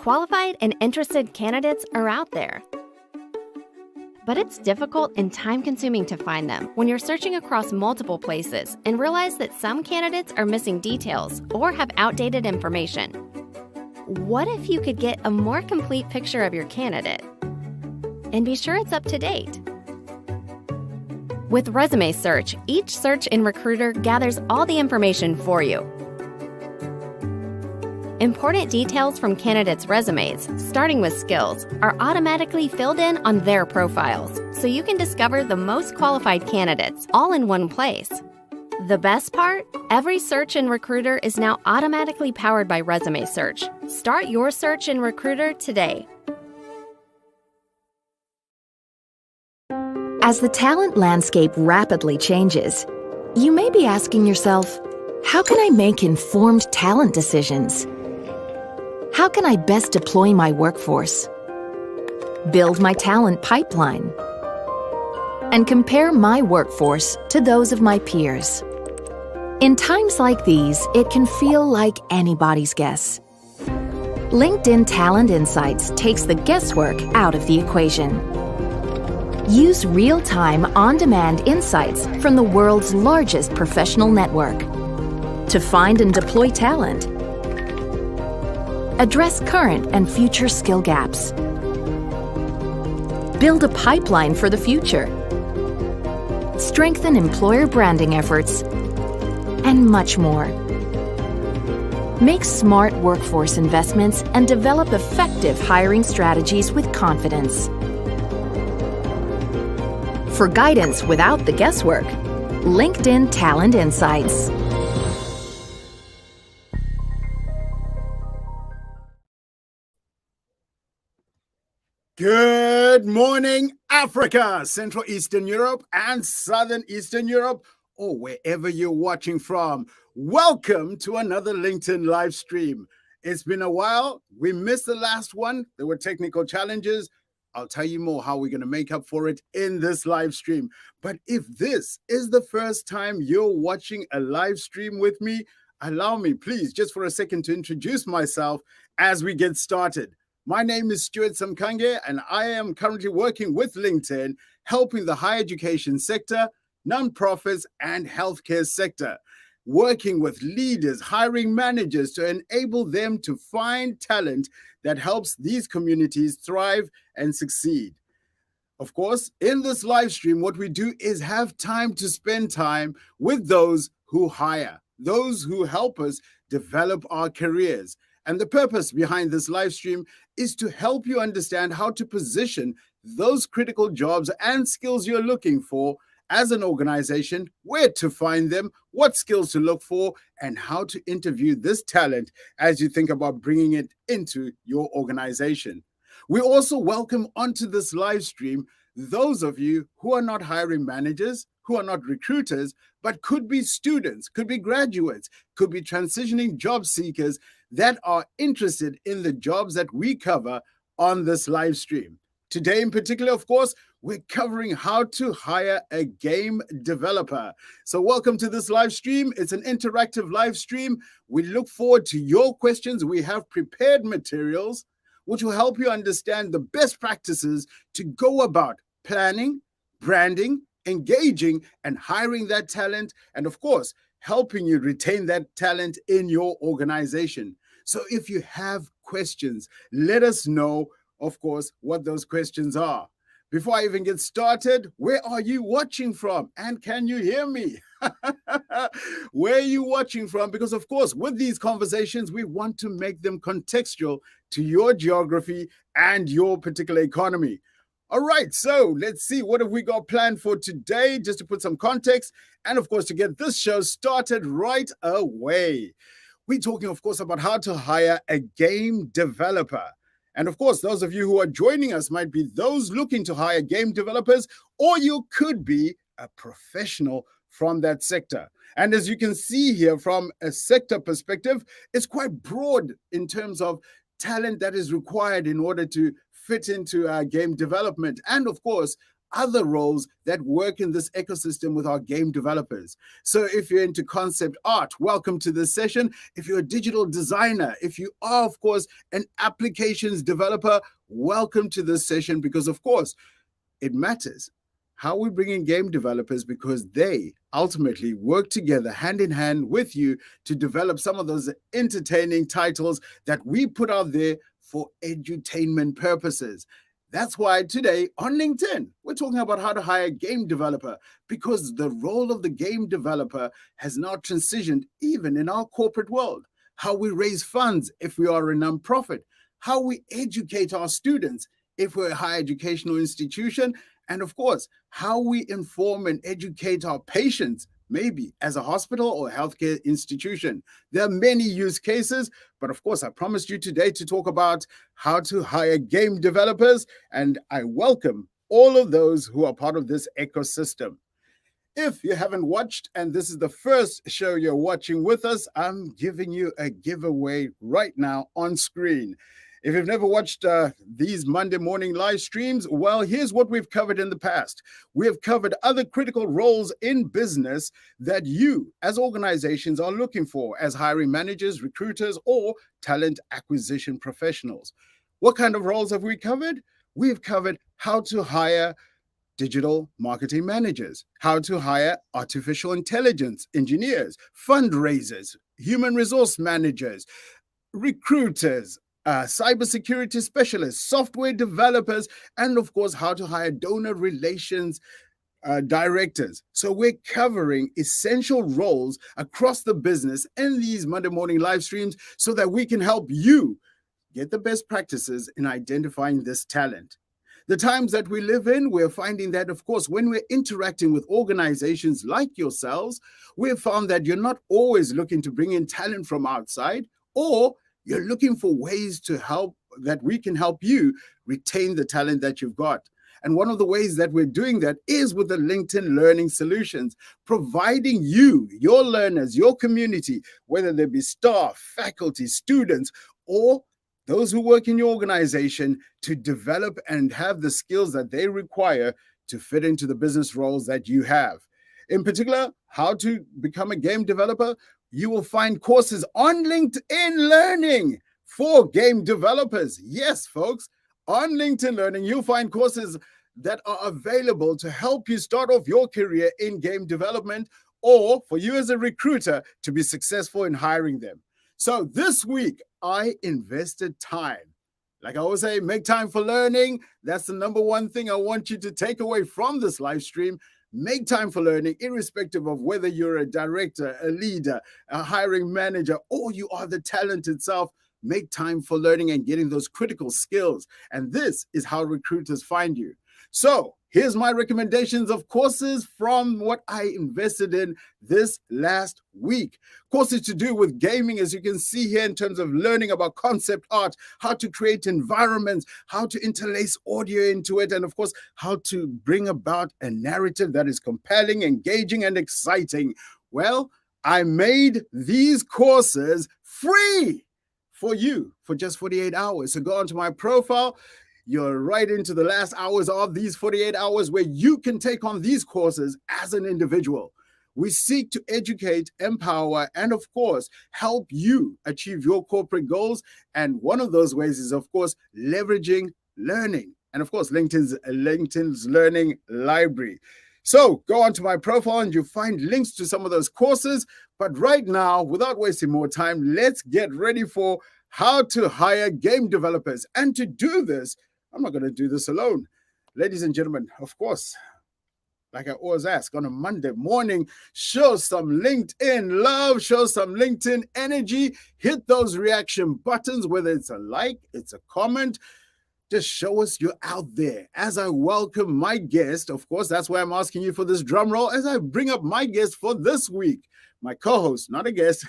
Qualified and interested candidates are out there. But it's difficult and time-consuming to find them when you're searching across multiple places and realize that some candidates are missing details or have outdated information. What if you could get a more complete picture of your candidate? And be sure it's up to date. With Resume Search, each search in Recruiter gathers all the information for you. Important details from candidates' resumes, starting with skills, are automatically filled in on their profiles, so you can discover the most qualified candidates all in one place. The best part? Every search in Recruiter is now automatically powered by Resume Search. Start your search in Recruiter today. As the talent landscape rapidly changes, you may be asking yourself, how can I make informed talent decisions? How can I best deploy my workforce? Build my talent pipeline? And compare my workforce to those of my peers? In times like these, it can feel like anybody's guess. LinkedIn Talent Insights takes the guesswork out of the equation. Use real-time, on-demand insights from the world's largest professional network to find and deploy talent, address current and future skill gaps, build a pipeline for the future, strengthen employer branding efforts, and much more. Make smart workforce investments and develop effective hiring strategies with confidence. For guidance without the guesswork, LinkedIn Talent Insights. Good morning, Africa, Central Eastern Europe and Southern Eastern Europe, or wherever you're watching from. Welcome to another LinkedIn live stream. It's been a while. We missed the last one. There were technical challenges. I'll tell you more how we're going to make up for it in this live stream. But if this is the first time you're watching a live stream with me, allow me, please, just for a second to introduce myself as we get started. My name is Stuart Samkange, and I am currently working with LinkedIn, helping the higher education sector, nonprofits, and healthcare sector, working with leaders, hiring managers to enable them to find talent that helps these communities thrive and succeed. Of course, in this live stream, what we do is have time to spend time with those who hire, those who help us develop our careers. And the purpose behind this live stream is to help you understand how to position those critical jobs and skills you're looking for as an organization, where to find them, what skills to look for, and how to interview this talent as you think about bringing it into your organization. We also welcome onto this live stream those of you who are not hiring managers, who are not recruiters, but could be students, could be graduates, could be transitioning job seekers that are interested in the jobs that we cover on this live stream. Today in particular, of course, we're covering how to hire a game developer. So welcome to this live stream. It's an interactive live stream. We look forward to your questions. We have prepared materials which will help you understand the best practices to go about planning, branding, engaging, and hiring that talent, and of course, helping you retain that talent in your organization. So if you have questions, let us know, of course, what those questions are. Before I even get started, where are you watching from? And can you hear me? Where are you watching from? Because, of course, with these conversations, we want to make them contextual to your geography and your particular economy. All right, so let's see, what have we got planned for today, just to put some context, and of course, to get this show started right away. We're talking, of course, about how to hire a game developer. And of course, those of you who are joining us might be those looking to hire game developers, or you could be a professional from that sector. And as you can see here from a sector perspective, it's quite broad in terms of talent that is required in order to fit into game development. And of course, other roles that work in this ecosystem with our game developers. So if you're into concept art, welcome to this session. If you're a digital designer, if you are, of course, an applications developer, welcome to this session, because, of course, it matters how we bring in game developers, because they ultimately work together hand in hand with you to develop some of those entertaining titles that we put out there for edutainment purposes. That's why today on LinkedIn, we're talking about how to hire a game developer, because the role of the game developer has now transitioned even in our corporate world. How we raise funds if we are a nonprofit, how we educate our students if we're a higher educational institution, and of course, how we inform and educate our patients, maybe as a hospital or healthcare institution. There are many use cases, but of course, I promised you today to talk about how to hire game developers, and I welcome all of those who are part of this ecosystem. If you haven't watched, and this is the first show you're watching with us, I'm giving you a giveaway right now on screen. If you've never watched these Monday morning live streams, well, here's what we've covered in the past. We have covered other critical roles in business that you, as organizations, are looking for as hiring managers, recruiters, or talent acquisition professionals. What kind of roles have we covered? We've covered how to hire digital marketing managers, how to hire artificial intelligence engineers, fundraisers, human resource managers, recruiters, cybersecurity specialists, software developers, and of course, how to hire donor relations directors. So we're covering essential roles across the business in these Monday morning live streams so that we can help you get the best practices in identifying this talent. The times that we live in, we're finding that, of course, when we're interacting with organizations like yourselves, we've found that you're not always looking to bring in talent from outside, or you're looking for ways to help, that we can help you retain the talent that you've got. And one of the ways that we're doing that is with the LinkedIn Learning Solutions, providing you, your learners, your community, whether they be staff, faculty, students, or those who work in your organization, to develop and have the skills that they require to fit into the business roles that you have. In particular, how to become a game developer. You will find courses on LinkedIn Learning for game developers. Yes, folks, on LinkedIn Learning, you'll find courses that are available to help you start off your career in game development, or for you as a recruiter to be successful in hiring them. So this week, I invested time. Like I always say, make time for learning. That's the number one thing I want you to take away from this live stream. Make time for learning, irrespective of whether you're a director, a leader, a hiring manager, or you are the talent itself. Make time for learning and getting those critical skills. And this is how recruiters find you. So here's my recommendations of courses from what I invested in this last week. Courses to do with gaming, as you can see here, in terms of learning about concept art, how to create environments, how to interlace audio into it, and of course, how to bring about a narrative that is compelling, engaging, and exciting. Well, I made these courses free for you for just 48 hours. So go onto my profile. You're right into the last hours of these 48 hours where you can take on these courses as an individual. We seek to educate, empower, and of course, help you achieve your corporate goals. And one of those ways is, of course, leveraging learning. And of course, LinkedIn's Learning Library. So go onto my profile and you'll find links to some of those courses. But right now, without wasting more time, let's get ready for how to hire game developers. And to do this, I'm not going to do this alone. Ladies and gentlemen, of course, like I always ask on a Monday morning, show some LinkedIn love, show some LinkedIn energy, hit those reaction buttons, whether it's a like, it's a comment. Just show us you're out there. As I welcome my guest, of course, that's why I'm asking you for this drum roll, as I bring up my guest for this week. My co-host, not a guest,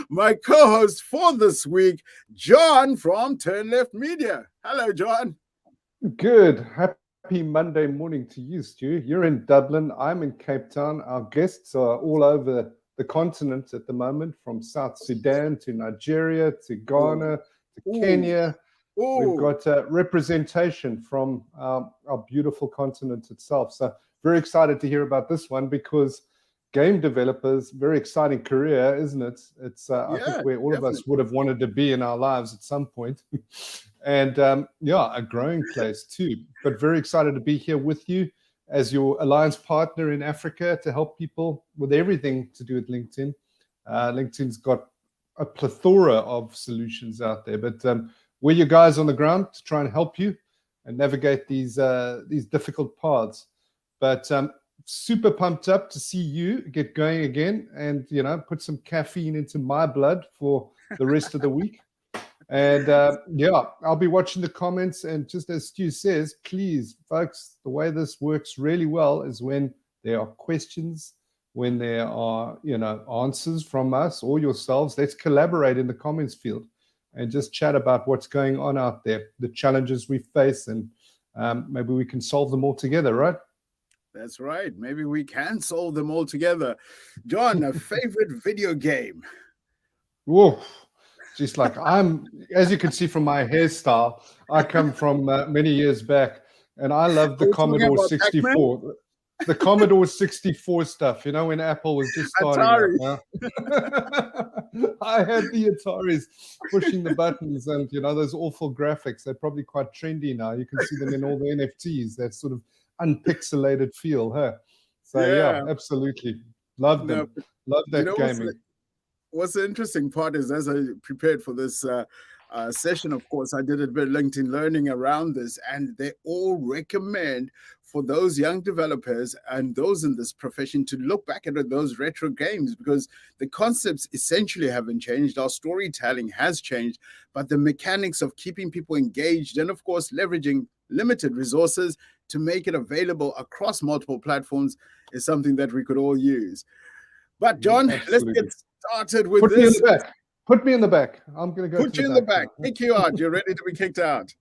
my co-host for this week, John from Turn Left Media. Hello, John. Good. Happy Monday morning to you, Stu. You're in Dublin. I'm in Cape Town. Our guests are all over the continent at the moment, from South Sudan to Nigeria to Ghana to Kenya. We've got representation from our beautiful continent itself. So very excited to hear about this one, because game developers, very exciting career, isn't it? It's I think where all of us would have wanted to be in our lives at some point. And a growing place too. But very excited to be here with you as your alliance partner in Africa to help people with everything to do with LinkedIn. LinkedIn's got a plethora of solutions out there, but we're your guys on the ground to try and help you and navigate these difficult paths. But super pumped up to see you get going again, and put some caffeine into my blood for the rest of the week. And I'll be watching the comments. And just as Stu says, please, folks, the way this works really well is when there are questions, when there are answers from us or yourselves. Let's collaborate in the comments field and just chat about what's going on out there, the challenges we face, and maybe we can solve them all together, right? That's right. Maybe we can solve them all together. John, a favorite video game? Whoa. Just like as you can see from my hairstyle, I come from many years back, and I love the Commodore 64. The Commodore 64 stuff, when Apple was just starting out. I had the Ataris pushing the buttons, and those awful graphics. They're probably quite trendy now. You can see them in all the NFTs. That sort of unpixelated feel, huh? So yeah absolutely. Love them. Love that gaming. What's the interesting part is, as I prepared for this session, of course, I did a bit of LinkedIn learning around this, and they all recommend for those young developers and those in this profession to look back at those retro games, because the concepts essentially haven't changed. Our storytelling has changed, but the mechanics of keeping people engaged and, of course, leveraging limited resources to make it available across multiple platforms is something that we could all use. But John, let's get started with this. Put me in the back. I'm going to go. Put you in the back. Kick you out. You're ready to be kicked out.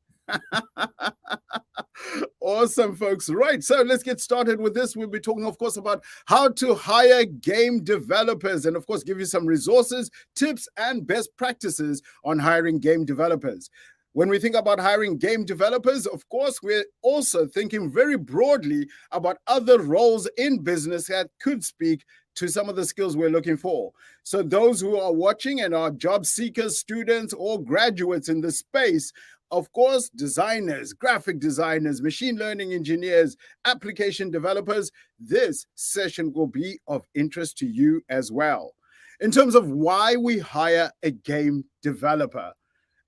Awesome, folks. Right. So let's get started with this. We'll be talking, of course, about how to hire game developers and, of course, give you some resources, tips, and best practices on hiring game developers. When we think about hiring game developers, of course, we're also thinking very broadly about other roles in business that could speak to some of the skills we're looking for. So those who are watching and are job seekers, students, or graduates in the space, of course, designers, graphic designers, machine learning engineers, application developers, this session will be of interest to you as well. In terms of why we hire a game developer.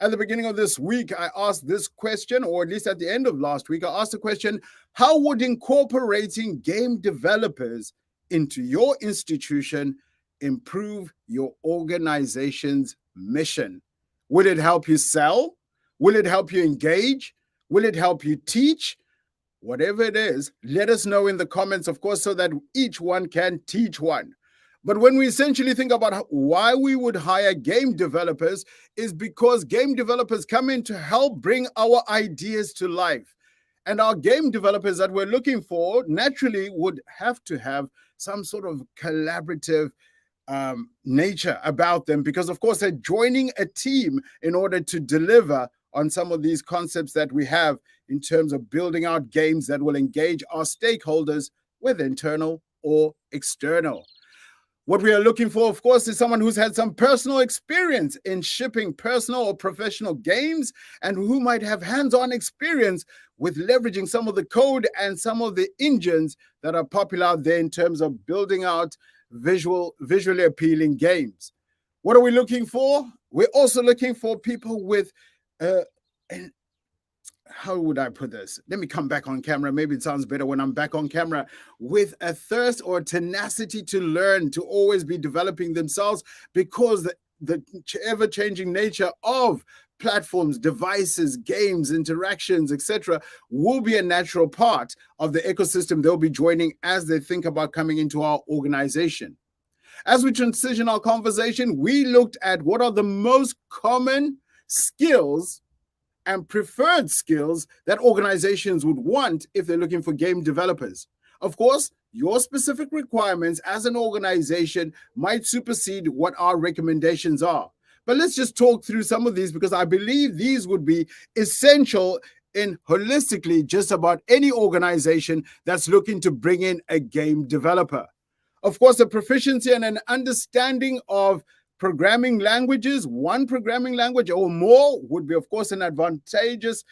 At the beginning of this week, I asked this question, or at least at the end of last week, I asked the question, how would incorporating game developers into your institution improve your organization's mission? Will it help you sell? Will it help you engage? Will it help you teach? Whatever it is, let us know in the comments, of course, so that each one can teach one. But when we essentially think about why we would hire game developers, is because game developers come in to help bring our ideas to life. And our game developers that we're looking for naturally would have to have some sort of collaborative nature about them, because, of course, they're joining a team in order to deliver on some of these concepts that we have in terms of building out games that will engage our stakeholders, whether internal or external. What we are looking for, of course, is someone who's had some personal experience in shipping personal or professional games, and who might have hands-on experience with leveraging some of the code and some of the engines that are popular out there in terms of building out visually appealing games. What are we looking for? We're also looking for people with, how would I put this? Let me come back on camera. Maybe it sounds better when I'm back on camera. With a thirst or tenacity to learn, to always be developing themselves, because the ever-changing nature of platforms, devices, games, interactions, etc., will be a natural part of the ecosystem they'll be joining as they think about coming into our organization. As we transition our conversation, we looked at what are the most common skills and preferred skills that organizations would want if they're looking for game developers. Of course, your specific requirements as an organization might supersede what our recommendations are. But let's just talk through some of these because I believe these would be essential in holistically just about any organization that's looking to bring in a game developer. Of course, a proficiency and an understanding of programming languages, one programming language or more would be, of course, an advantageous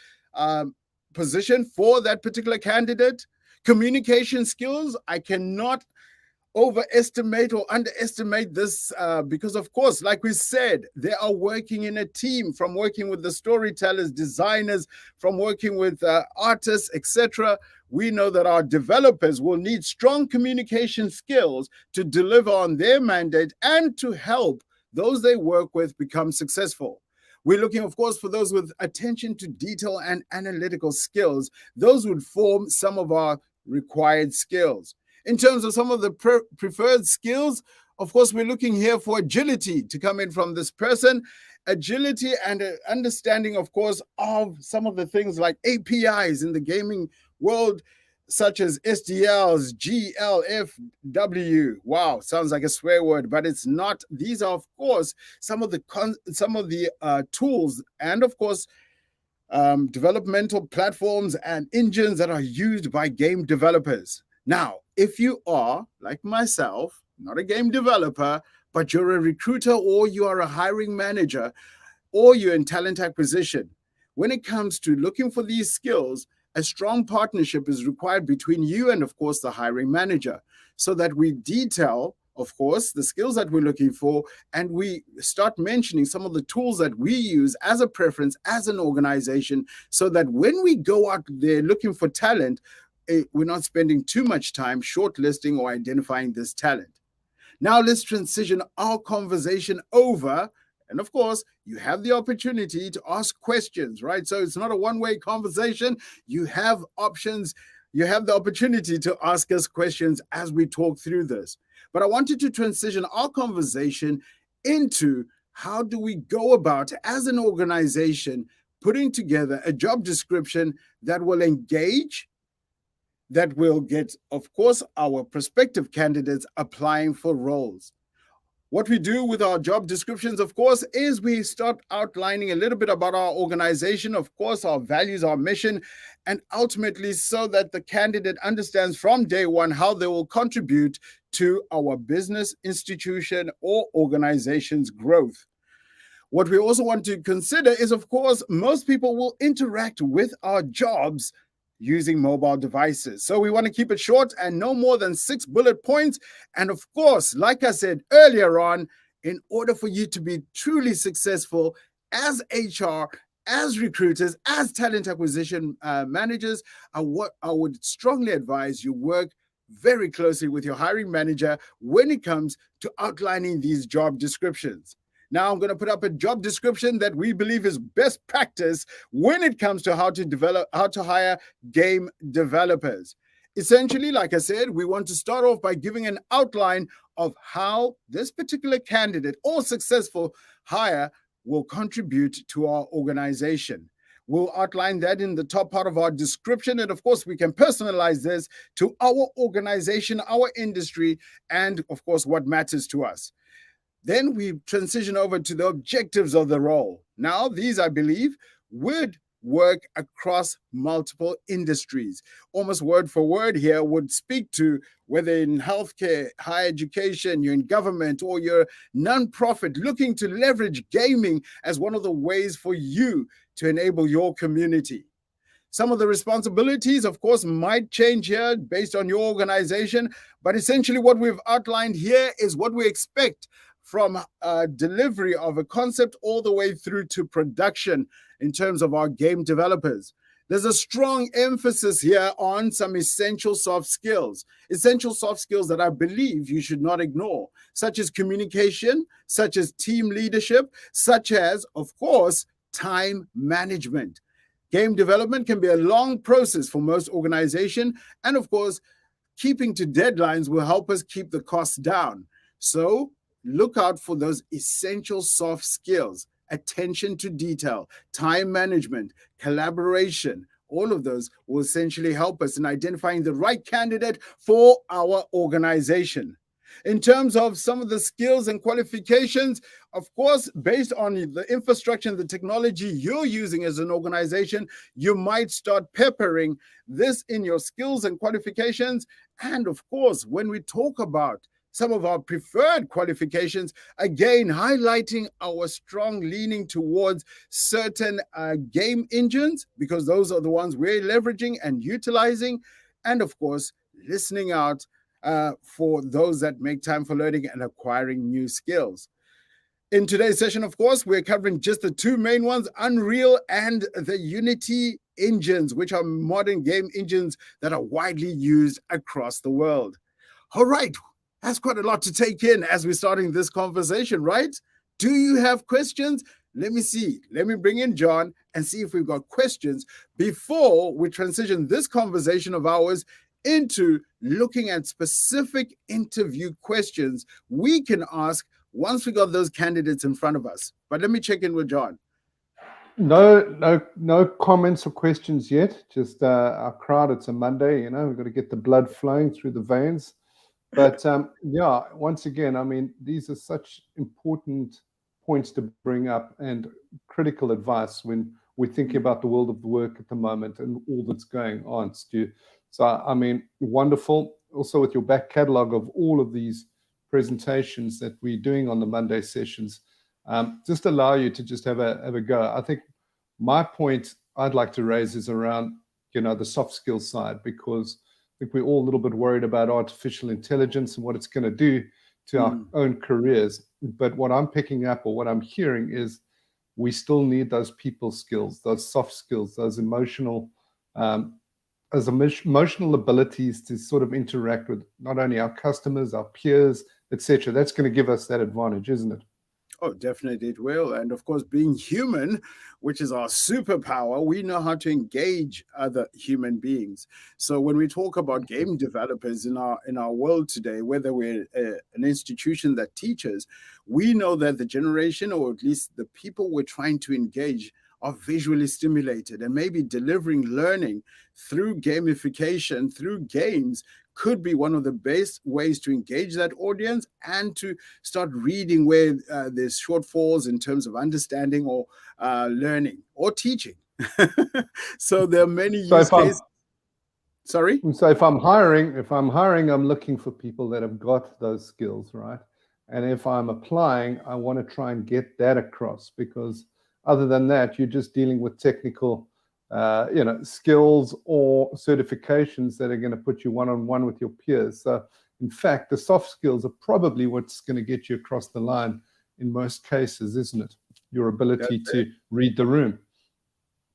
position for that particular candidate. Communication skills, I cannot overestimate or underestimate this because, of course, like we said, they are working in a team, from working with the storytellers, designers, from working with artists, etc. We know that our developers will need strong communication skills to deliver on their mandate and to help those they work with become successful. We're looking, of course, for those with attention to detail and analytical skills. Those would form some of our required skills. In terms of some of the preferred skills, of course, we're looking here for agility to come in from this person. Agility and understanding, of course, of some of the things like APIs in the gaming world, such as SDLs, GLFW. Wow, sounds like a swear word, but it's not. These are, of course, some of the tools and, of course, developmental platforms and engines that are used by game developers. Now, if you are, like myself, not a game developer, but you're a recruiter or you are a hiring manager or you're in talent acquisition, when it comes to looking for these skills, a strong partnership is required between you and, of course, the hiring manager, so that we detail, of course, the skills that we're looking for, and we start mentioning some of the tools that we use as a preference, as an organization, so that when we go out there looking for talent, we're not spending too much time shortlisting or identifying this talent. Now let's transition our conversation over. And of course, you have the opportunity to ask questions, right? So it's not a one-way conversation. You have options. You have the opportunity to ask us questions as we talk through this. But I wanted to transition our conversation into how do we go about, as an organization, putting together a job description that will engage, that will get, of course, our prospective candidates applying for roles. What we do with our job descriptions, of course, is we start outlining a little bit about our organization, of course, our values, our mission, and ultimately so that the candidate understands from day one how they will contribute to our business, institution, or organization's growth. What we also want to consider is, of course, most people will interact with our jobs using mobile devices. So we want to keep it short and no more than 6 bullet points. And of course, like I said earlier on, in order for you to be truly successful as HR, as recruiters, as talent acquisition managers, I would strongly advise you work very closely with your hiring manager when it comes to outlining these job descriptions. Now I'm going to put up a job description that we believe is best practice when it comes to how to hire game developers. Essentially, like I said, we want to start off by giving an outline of how this particular candidate or successful hire will contribute to our organization. We'll outline that in the top part of our description. And of course, we can personalize this to our organization, our industry, and of course, what matters to us. Then we transition over to the objectives of the role. Now, these, I believe, would work across multiple industries. Almost word for word here would speak to whether in healthcare, higher education, you're in government, or you're non-profit looking to leverage gaming as one of the ways for you to enable your community. Some of the responsibilities, of course, might change here based on your organization, but essentially what we've outlined here is what we expect from delivery of a concept all the way through to production in terms of our game developers. There's a strong emphasis here on some essential soft skills that I believe you should not ignore, such as communication, such as team leadership, such as, of course, time management. Game development can be a long process for most organizations, and of course, keeping to deadlines will help us keep the costs down. So look out for those essential soft skills: attention to detail, time management, collaboration. All of those will essentially help us in identifying the right candidate for our organization. In terms of some of the skills and qualifications, of course, based on the infrastructure and the technology you're using as an organization, you might start peppering this in your skills and qualifications. And of course, when we talk about some of our preferred qualifications, again, highlighting our strong leaning towards certain game engines, because those are the ones we're leveraging and utilizing. And of course, listening out for those that make time for learning and acquiring new skills. In today's session, of course, we're covering just the two main ones, Unreal and the Unity engines, which are modern game engines that are widely used across the world. All right, that's quite a lot to take in as we're starting this conversation, right? Do you have questions? Let me see. Let me bring in John and see if we've got questions before we transition this conversation of ours into looking at specific interview questions we can ask once we got those candidates in front of us. But let me check in with John. No comments or questions yet. Just our crowd. It's a Monday, we've got to get the blood flowing through the veins. But yeah, once again, I mean, these are such important points to bring up and critical advice when we're thinking about the world of work at the moment and all that's going on, Stu. So, I mean, wonderful. Also with your back catalog of all of these presentations that we're doing on the Monday sessions, just allow you to just have a go. I think my point I'd like to raise is around, the soft skills side, because I think we're all a little bit worried about artificial intelligence and what it's going to do to our own careers. But what I'm picking up or what I'm hearing is we still need those people skills, those soft skills, those emotional abilities to sort of interact with not only our customers, our peers, etc. That's going to give us that advantage, isn't it? Oh, definitely it will. And of course, being human, which is our superpower, we know how to engage other human beings. So when we talk about game developers in our world today, whether we're an institution that teaches, we know that the generation, or at least the people we're trying to engage, are visually stimulated, and maybe delivering learning through gamification, through games, could be one of the best ways to engage that audience and to start reading where there's shortfalls in terms of understanding or learning or teaching. So there are many use cases. Sorry? So if I'm hiring, I'm looking for people that have got those skills, right? And if I'm applying, I want to try and get that across, because other than that, you're just dealing with technical skills or certifications that are going to put you one-on-one with your peers. So in fact, the soft skills are probably what's going to get you across the line in most cases, isn't it? Your ability to read the room.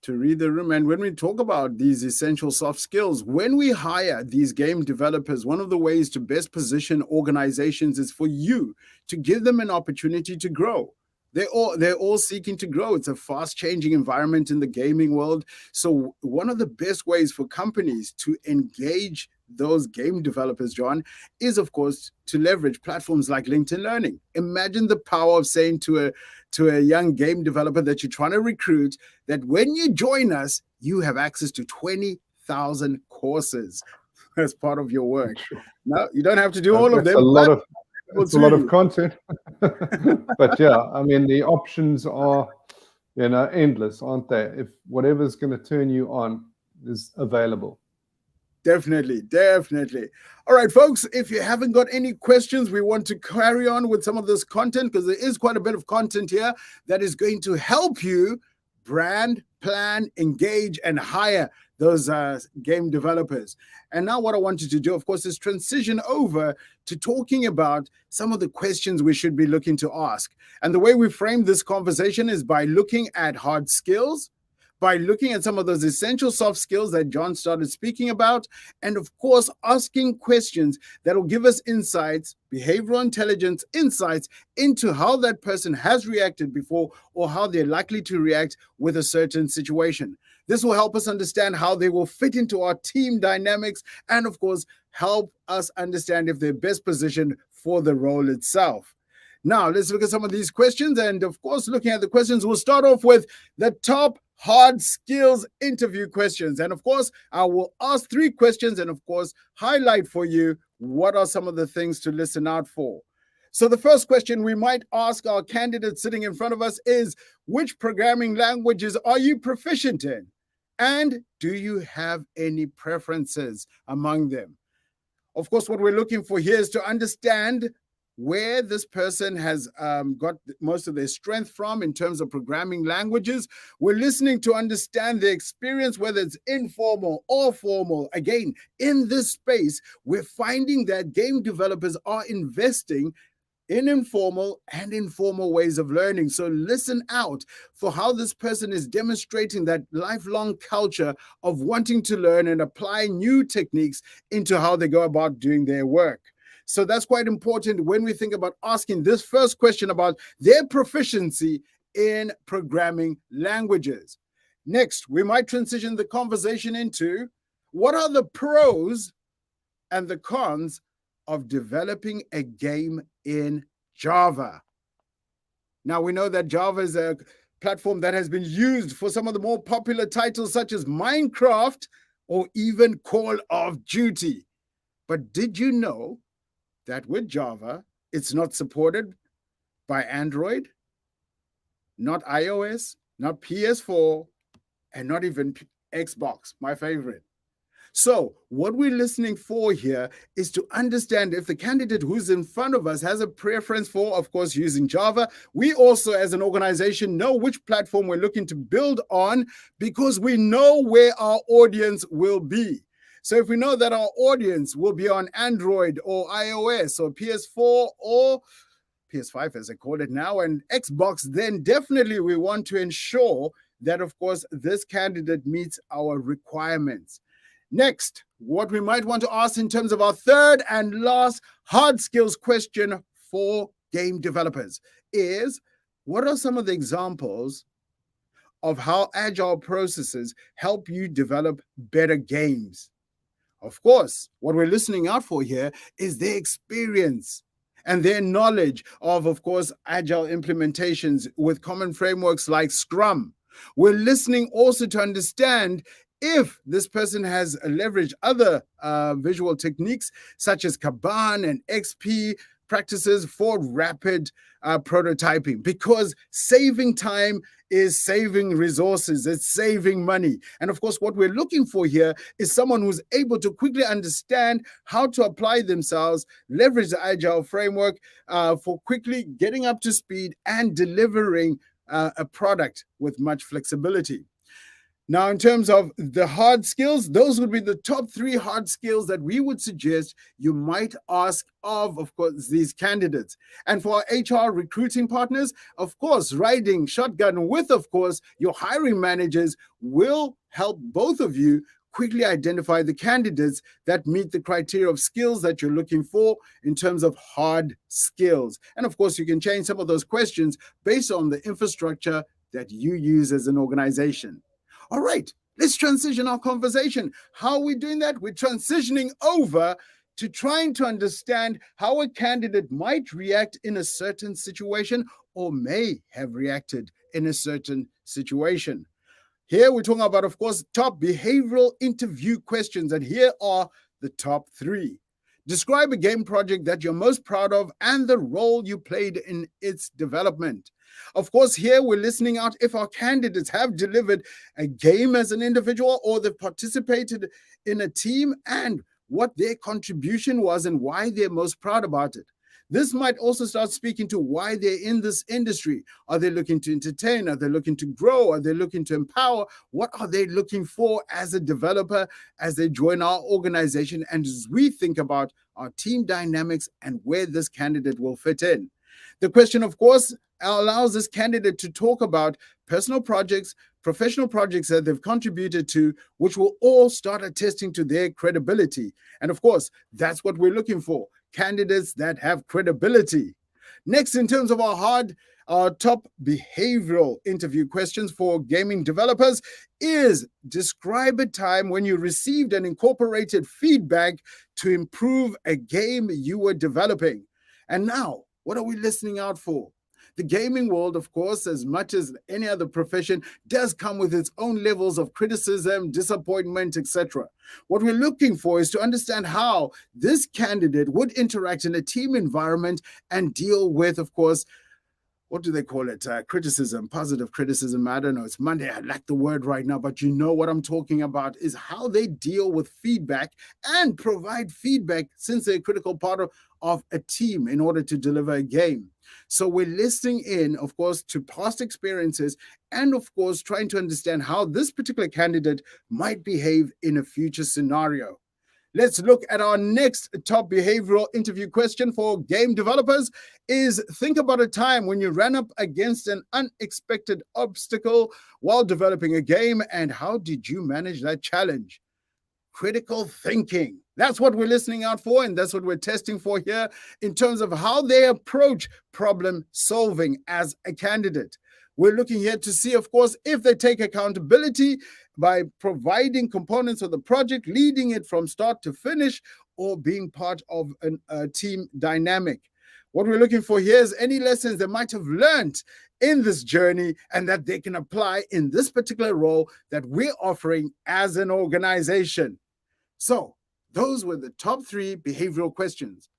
To read the room. And when we talk about these essential soft skills, when we hire these game developers, one of the ways to best position organizations is for you to give them an opportunity to grow. They're all seeking to grow. It's a fast-changing environment in the gaming world. So one of the best ways for companies to engage those game developers, John, is of course to leverage platforms like LinkedIn Learning. Imagine the power of saying to a young game developer that you're trying to recruit that when you join us, you have access to 20,000 courses as part of your work. Now, you don't have to do all of them. It's a lot of content. But yeah, I mean, the options are, endless, aren't they? If whatever's going to turn you on is available. Definitely. All right, folks, if you haven't got any questions, we want to carry on with some of this content, because there is quite a bit of content here that is going to help you brand, plan, engage, and hire those game developers. And now what I wanted to do, of course, is transition over to talking about some of the questions we should be looking to ask. And the way we frame this conversation is by looking at hard skills, by looking at some of those essential soft skills that John started speaking about, and of course, asking questions that will give us insights, behavioral intelligence insights into how that person has reacted before or how they're likely to react with a certain situation. This will help us understand how they will fit into our team dynamics and, of course, help us understand if they're best positioned for the role itself. Now, let's look at some of these questions. And, of course, looking at the questions, we'll start off with the top hard skills interview questions. And, of course, I will ask 3 questions and, of course, highlight for you what are some of the things to listen out for? So the first question we might ask our candidate sitting in front of us is, which programming languages are you proficient in? And do you have any preferences among them? Of course, what we're looking for here is to understand where this person has got most of their strength from in terms of programming languages. We're listening to understand their experience, whether it's informal or formal. Again, in this space, we're finding that game developers are investing in informal and informal ways of learning. So listen out for how this person is demonstrating that lifelong culture of wanting to learn and apply new techniques into how they go about doing their work. So that's quite important when we think about asking this first question about their proficiency in programming languages. Next, we might transition the conversation into what are the pros and the cons of developing a game in Java. Now, we know that Java is a platform that has been used for some of the more popular titles such as Minecraft or even Call of Duty. But did you know that with Java, it's not supported by Android, not iOS, not PS4, and not even Xbox, my favorite? So what we're listening for here is to understand if the candidate who's in front of us has a preference for, of course, using Java. We also, as an organization, know which platform we're looking to build on because we know where our audience will be. So if we know that our audience will be on Android or iOS or PS4 or PS5, as I call it now, and Xbox, then definitely we want to ensure that, of course, this candidate meets our requirements. Next, what we might want to ask in terms of our third and last hard skills question for game developers is, what are some of the examples of how agile processes help you develop better games? Of course, what we're listening out for here is their experience and their knowledge of course, agile implementations with common frameworks like Scrum. We're listening also to understand if this person has leveraged other visual techniques such as Kanban and XP practices for rapid prototyping, because saving time is saving resources, it's saving money. And of course, what we're looking for here is someone who's able to quickly understand how to apply themselves, leverage the Agile framework for quickly getting up to speed and delivering a product with much flexibility. Now, in terms of the hard skills, those would be the top 3 hard skills that we would suggest you might ask of course, these candidates. And for our HR recruiting partners, of course, riding shotgun with, of course, your hiring managers will help both of you quickly identify the candidates that meet the criteria of skills that you're looking for in terms of hard skills. And of course, you can change some of those questions based on the infrastructure that you use as an organization. All right, let's transition our conversation. How are we doing that? We're transitioning over to trying to understand how a candidate might react in a certain situation or may have reacted in a certain situation. Here we're talking about, of course, top behavioral interview questions, and here are the top 3. Describe a game project that you're most proud of and the role you played in its development. Of course, here we're listening out if our candidates have delivered a game as an individual or they've participated in a team and what their contribution was and why they're most proud about it. This might also start speaking to why they're in this industry. Are they looking to entertain? Are they looking to grow? Are they looking to empower? What are they looking for as a developer as they join our organization and as we think about our team dynamics and where this candidate will fit in? The question, of course, allows this candidate to talk about personal projects, professional projects that they've contributed to, which will all start attesting to their credibility. And of course, that's what we're looking for, candidates that have credibility. Next, in terms of our top behavioral interview questions for gaming developers is describe a time when you received and incorporated feedback to improve a game you were developing. And now, what are we listening out for? The gaming world, of course, as much as any other profession, does come with its own levels of criticism, disappointment, etc. What we're looking for is to understand how this candidate would interact in a team environment and deal with, of course, what do they call it? Criticism, positive criticism. I don't know. It's Monday. I lack the word right now, but you know what I'm talking about is how they deal with feedback and provide feedback, since they're a critical part of a team in order to deliver a game. So we're listening in, of course, to past experiences and, of course, trying to understand how this particular candidate might behave in a future scenario. Let's look at our next top behavioral interview question for game developers is, think about a time when you ran up against an unexpected obstacle while developing a game, and how did you manage that challenge? Critical thinking. That's what we're listening out for, and that's what we're testing for here in terms of how they approach problem solving as a candidate. We're looking here to see, of course, if they take accountability by providing components of the project, leading it from start to finish, or being part of a team dynamic. What we're looking for here is any lessons they might have learned in this journey and that they can apply in this particular role that we're offering as an organization. So those were the top 3 behavioral questions.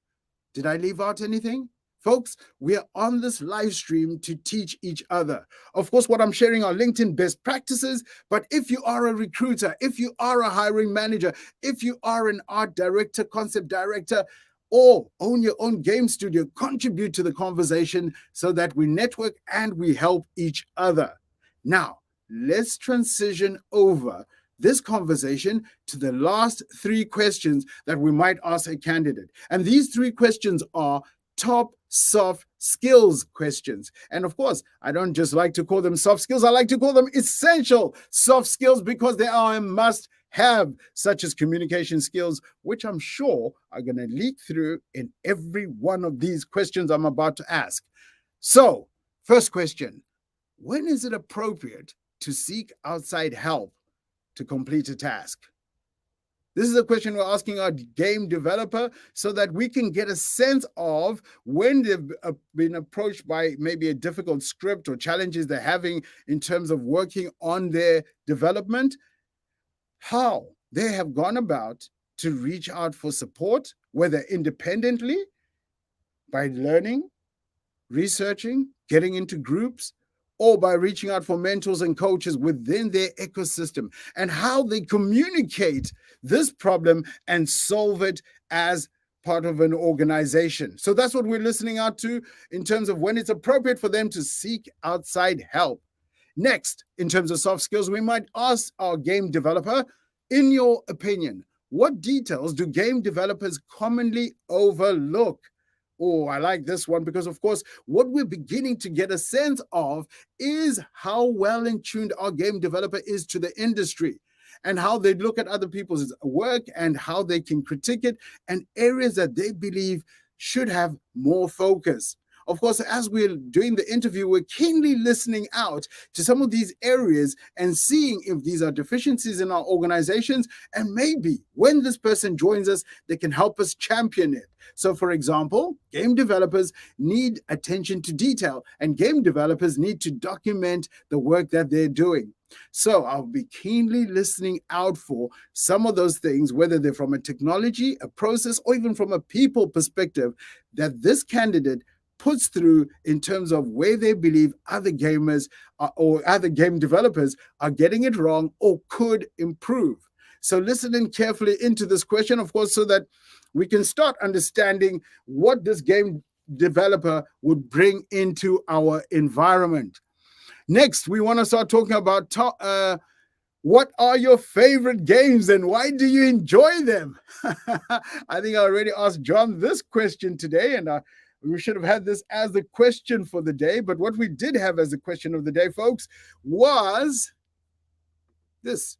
Did I leave out anything? Folks, we are on this live stream to teach each other. Of course, what I'm sharing are LinkedIn best practices, but if you are a recruiter, if you are a hiring manager, if you are an art director, concept director, or own your own game studio, contribute to the conversation so that we network and we help each other. Now, let's transition over this conversation to the last 3 questions that we might ask a candidate. And these 3 questions are top soft skills questions. And of course, I don't just like to call them soft skills. I like to call them essential soft skills because they are a must have, such as communication skills, which I'm sure are going to leak through in every one of these questions I'm about to ask. So, first question, when is it appropriate to seek outside help to complete a task? This is a question we're asking our game developer so that we can get a sense of when they've been approached by maybe a difficult script or challenges they're having in terms of working on their development, how they have gone about to reach out for support, whether independently, by learning, researching, getting into groups, or by reaching out for mentors and coaches within their ecosystem, and how they communicate this problem and solve it as part of an organization. So that's what we're listening out to in terms of when it's appropriate for them to seek outside help. Next, in terms of soft skills, we might ask our game developer, in your opinion, what details do game developers commonly overlook? Oh, I like this one because, of course, what we're beginning to get a sense of is how well in tuned our game developer is to the industry and how they look at other people's work and how they can critique it and areas that they believe should have more focus. Of course, as we're doing the interview, we're keenly listening out to some of these areas and seeing if these are deficiencies in our organizations. And maybe when this person joins us, they can help us champion it. So, for example, game developers need attention to detail, and game developers need to document the work that they're doing. So I'll be keenly listening out for some of those things, whether they're from a technology, a process, or even from a people perspective, that this candidate puts through in terms of where they believe other gamers or other game developers are getting it wrong or could improve. So listen in carefully into this question, of course, so that we can start understanding what this game developer would bring into our environment. Next, we want to start talking about what are your favorite games and why do you enjoy them? I think I already asked John this question today, and we should have had this as the question for the day. But what we did have as the question of the day, folks, was this.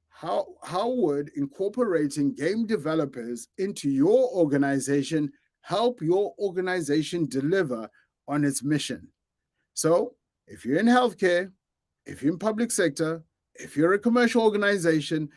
How would incorporating game developers into your organization help your organization deliver on its mission? So if you're in healthcare, if you're in public sector, if you're a commercial organization,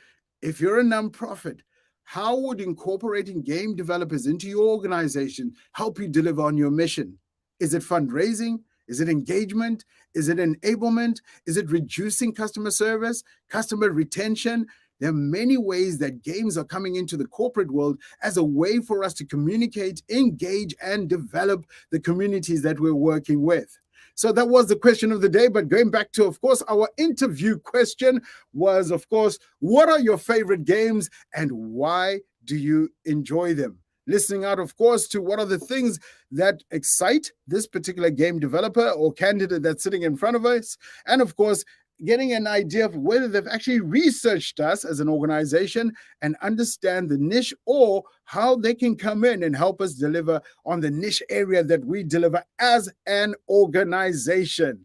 if you're a nonprofit, how would incorporating game developers into your organization help you deliver on your mission? Is it fundraising? Is it engagement? Is it enablement? Is it reducing customer service, customer retention? There are many ways that games are coming into the corporate world as a way for us to communicate, engage, and develop the communities that we're working with. So that was the question of the day. But going back to, of course, our interview question was, of course, what are your favorite games and why do you enjoy them? Listening out, of course, to what are the things that excite this particular game developer or candidate that's sitting in front of us. And of course, getting an idea of whether they've actually researched us as an organization and understand the niche, or how they can come in and help us deliver on the niche area that we deliver as an organization.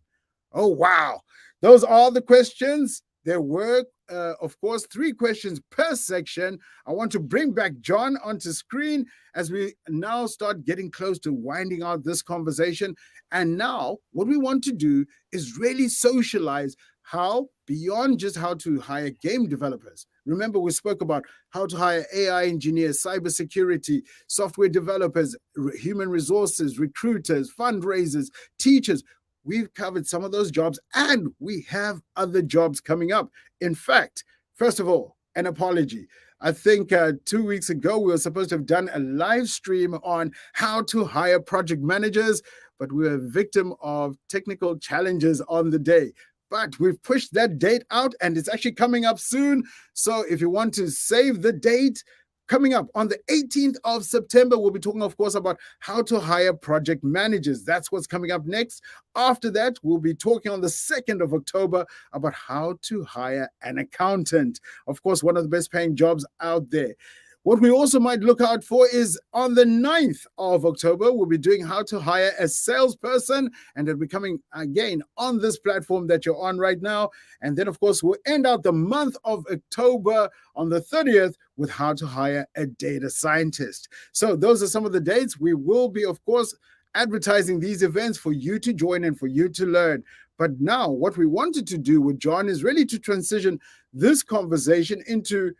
Oh, wow. Those are the questions. There were, of course, 3 questions per section. I want to bring back John onto screen as we now start getting close to winding out this conversation. And now what we want to do is really socialize how, beyond just how to hire game developers. Remember, we spoke about how to hire AI engineers, cybersecurity, software developers, human resources, recruiters, fundraisers, teachers. We've covered some of those jobs, and we have other jobs coming up. In fact, first of all, an apology. I think 2 weeks ago, we were supposed to have done a live stream on how to hire project managers, but we were a victim of technical challenges on the day. But we've pushed that date out, and it's actually coming up soon. So if you want to save the date, coming up on the 18th of September, we'll be talking, of course, about how to hire project managers. That's what's coming up next. After that, we'll be talking on the 2nd of October about how to hire an accountant. Of course, one of the best paying jobs out there. What we also might look out for is on the 9th of October, we'll be doing how to hire a salesperson, and it'll be coming again on this platform that you're on right now. And then, of course, we'll end out the month of October on the 30th with how to hire a data scientist. So those are some of the dates. We will be, of course, advertising these events for you to join and for you to learn. But now what we wanted to do with John is really to transition this conversation into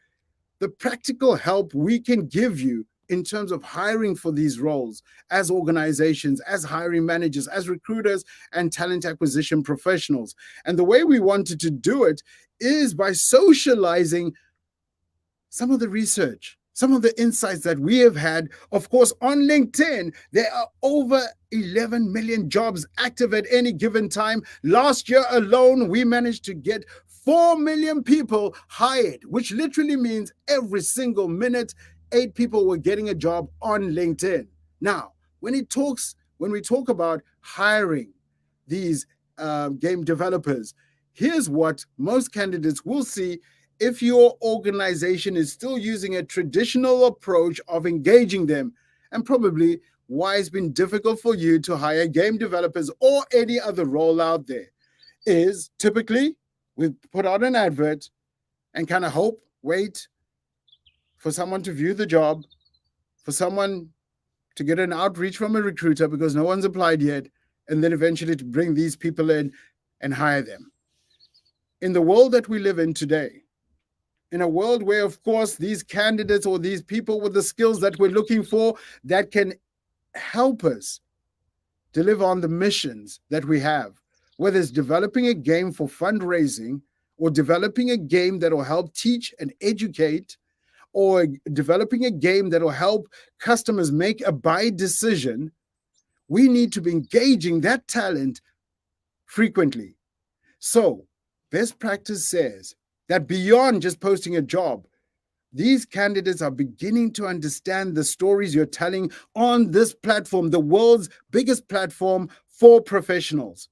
the practical help we can give you in terms of hiring for these roles as organizations, as hiring managers, as recruiters, and talent acquisition professionals. And the way we wanted to do it is by socializing some of the research, some of the insights that we have had. Of course, on LinkedIn, there are over 11 million jobs active at any given time. Last year alone, we managed to get 4 million people hired, which literally means every single minute, 8 people were getting a job on LinkedIn. Now, when we talk about hiring these game developers, here's what most candidates will see if your organization is still using a traditional approach of engaging them, and probably why it's been difficult for you to hire game developers or any other role out there, is typically we put out an advert and kind of wait for someone to view the job, for someone to get an outreach from a recruiter because no one's applied yet, and then eventually to bring these people in and hire them. In the world that we live in today, in a world where, of course, these candidates or these people with the skills that we're looking for that can help us deliver on the missions that we have, whether it's developing a game for fundraising or developing a game that will help teach and educate, or developing a game that will help customers make a buy decision, we need to be engaging that talent frequently. So best practice says that beyond just posting a job, these candidates are beginning to understand the stories you're telling on this platform, the world's biggest platform for professionals.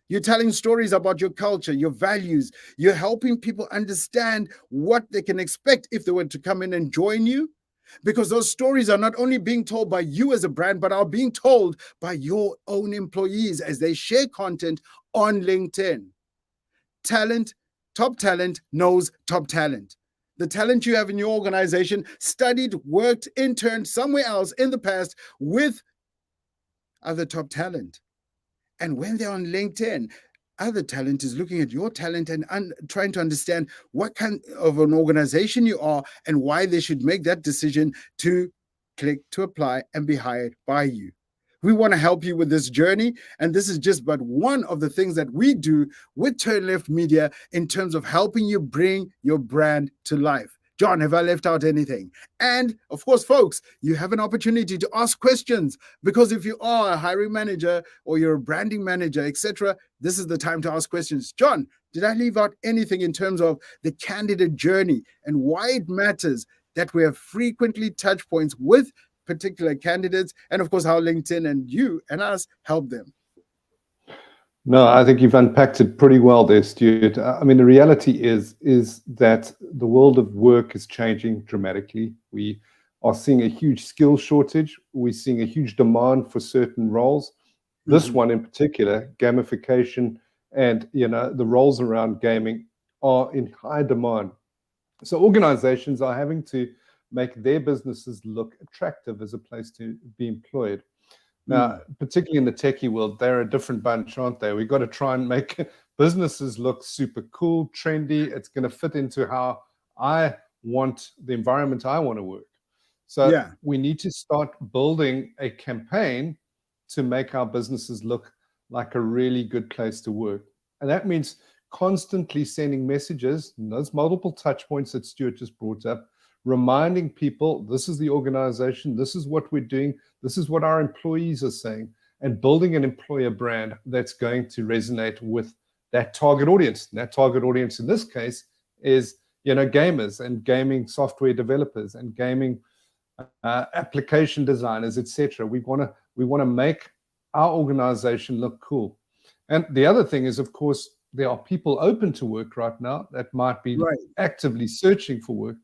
You're telling stories about your culture, your values. You're helping people understand what they can expect if they were to come in and join you. Because those stories are not only being told by you as a brand, but are being told by your own employees as they share content on LinkedIn. Top talent knows top talent. The talent you have in your organization studied, worked, interned somewhere else in the past with other top talent. And when they're on LinkedIn, other talent is looking at your talent and trying to understand what kind of an organization you are and why they should make that decision to click to apply and be hired by you. We want to help you with this journey. And this is just but one of the things that we do with Turn Left Media in terms of helping you bring your brand to life. John, have I left out anything? And of course, folks, you have an opportunity to ask questions, because if you are a hiring manager or you're a branding manager, etc., this is the time to ask questions. John, did I leave out anything in terms of the candidate journey and why it matters that we have frequently touch points with particular candidates, and of course how LinkedIn and you and us help them? No, I think you've unpacked it pretty well there, Stuart. I mean, the reality is that the world of work is changing dramatically. We are seeing a huge skill shortage. We're seeing a huge demand for certain roles. This one in particular, gamification, and the roles around gaming are in high demand. So organizations are having to make their businesses look attractive as a place to be employed. Now, particularly in the techie world, they're a different bunch, aren't they? We've got to try and make businesses look super cool, trendy. It's going to fit into how I want the environment I want to work. So we need to start building a campaign to make our businesses look like a really good place to work. And that means constantly sending messages, and those multiple touch points that Stuart just brought up, reminding people this is the organization, this is what we're doing, this is what our employees are saying, and building an employer brand that's going to resonate with that target audience. And that target audience in this case is, gamers and gaming software developers and gaming application designers, etc. We want to make our organization look cool. And the other thing is, of course, there are people open to work right now that might be actively searching for work.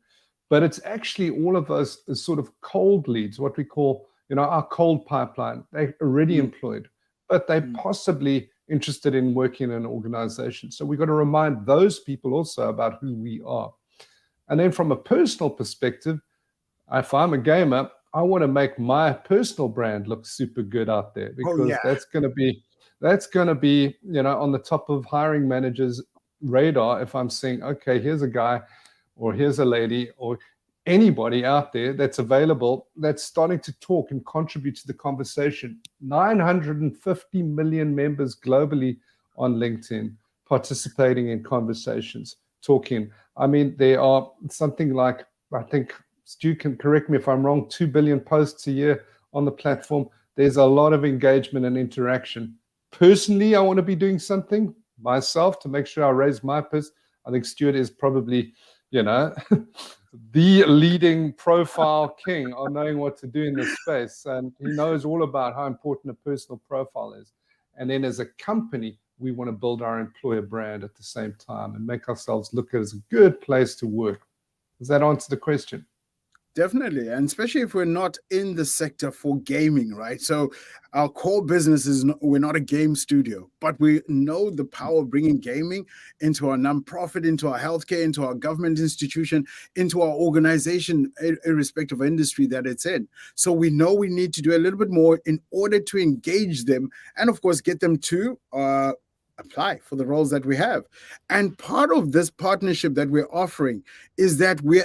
But it's actually all of those sort of cold leads, what we call, our cold pipeline. They're already employed, but they're possibly interested in working in an organization. So we've got to remind those people also about who we are. And then from a personal perspective, if I'm a gamer, I want to make my personal brand look super good out there, because that's going to be, on the top of hiring managers' radar. If I'm saying, okay, here's a guy, or here's a lady, or anybody out there that's available, that's starting to talk and contribute to the conversation. 950 million members globally on LinkedIn participating in conversations, talking. I mean, there are something like, I think, Stu can correct me if I'm wrong, 2 billion posts a year on the platform. There's a lot of engagement and interaction. Personally, I want to be doing something myself to make sure I raise my post. I think Stuart is probably the leading profile king on knowing what to do in this space. And he knows all about how important a personal profile is. And then as a company, we want to build our employer brand at the same time and make ourselves look as a good place to work. Does that answer the question? Definitely. And especially if we're not in the sector for gaming, right? So our core business is we're not a game studio, but we know the power of bringing gaming into our nonprofit, into our healthcare, into our government institution, into our organization, irrespective of industry that it's in. So we know we need to do a little bit more in order to engage them and, of course, get them to apply for the roles that we have. And part of this partnership that we're offering is that we're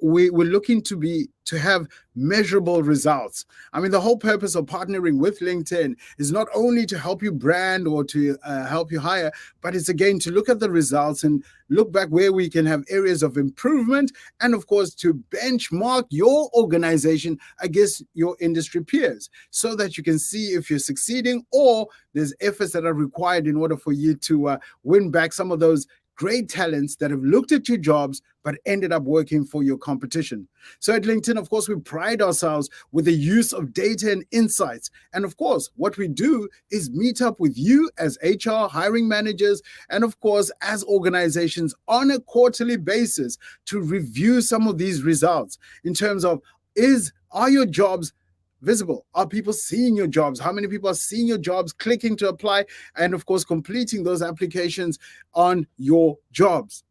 looking to have measurable results. I mean, the whole purpose of partnering with LinkedIn is not only to help you brand or to help you hire, but it's again to look at the results and look back where we can have areas of improvement, and of course to benchmark your organization against your industry peers so that you can see if you're succeeding or there's efforts that are required in order for you to win back some of those great talents that have looked at your jobs but ended up working for your competition. So at LinkedIn, of course, we pride ourselves with the use of data and insights. And of course, what we do is meet up with you as HR, hiring managers, and of course, as organizations on a quarterly basis to review some of these results in terms of are your jobs visible? Are people seeing your jobs? How many people are seeing your jobs, clicking to apply, and of course, completing those applications on your jobs?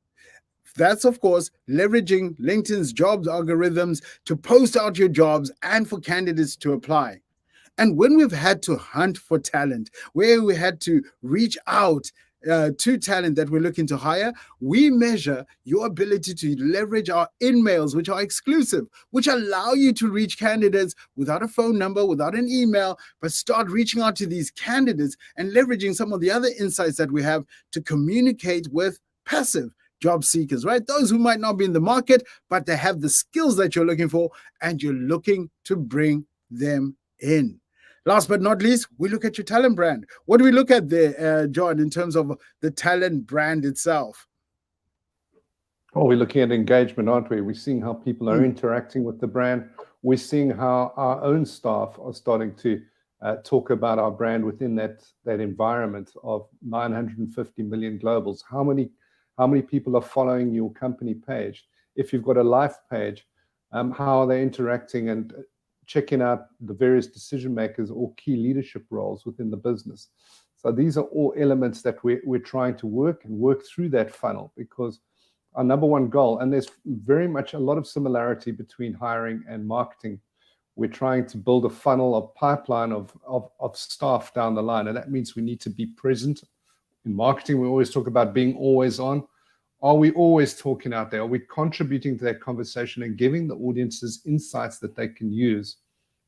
That's, of course, leveraging LinkedIn's jobs algorithms to post out your jobs and for candidates to apply. And when we've had to hunt for talent, where we had to reach out to talent that we're looking to hire, we measure your ability to leverage our in-mails, which are exclusive, which allow you to reach candidates without a phone number, without an email, but start reaching out to these candidates and leveraging some of the other insights that we have to communicate with passive job seekers, right? Those who might not be in the market, but they have the skills that you're looking for and you're looking to bring them in. Last but not least, we look at your talent brand. What do we look at there, John, in terms of the talent brand itself? Oh, we're looking at engagement, aren't we? We're seeing how people are interacting with the brand. We're seeing how our own staff are starting to talk about our brand within that environment of 950 million globals. How many people are following your company page? If you've got a life page, how are they interacting and checking out the various decision makers or key leadership roles within the business? So these are all elements that we're trying to work through that funnel, because our number one goal, and there's very much a lot of similarity between hiring and marketing. We're trying to build a funnel, a pipeline of staff down the line. And that means we need to be present. In marketing, we always talk about being always on. Are we always talking out there? Are we contributing to that conversation and giving the audiences insights that they can use?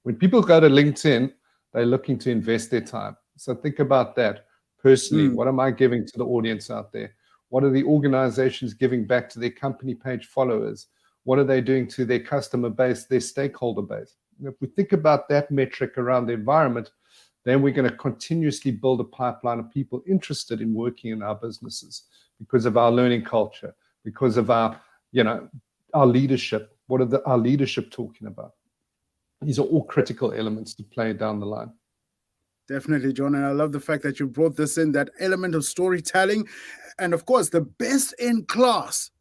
When people go to LinkedIn, they're looking to invest their time. So think about that personally. What am I giving to the audience out there? What are the organizations giving back to their company page followers? What are they doing to their customer base, their stakeholder base? And if we think about that metric around the environment, then we're going to continuously build a pipeline of people interested in working in our businesses because of our learning culture, because of our leadership. What are our leadership talking about? These are all critical elements to play down the line. Definitely, John. And I love the fact that you brought this in, that element of storytelling. And of course, the best in class,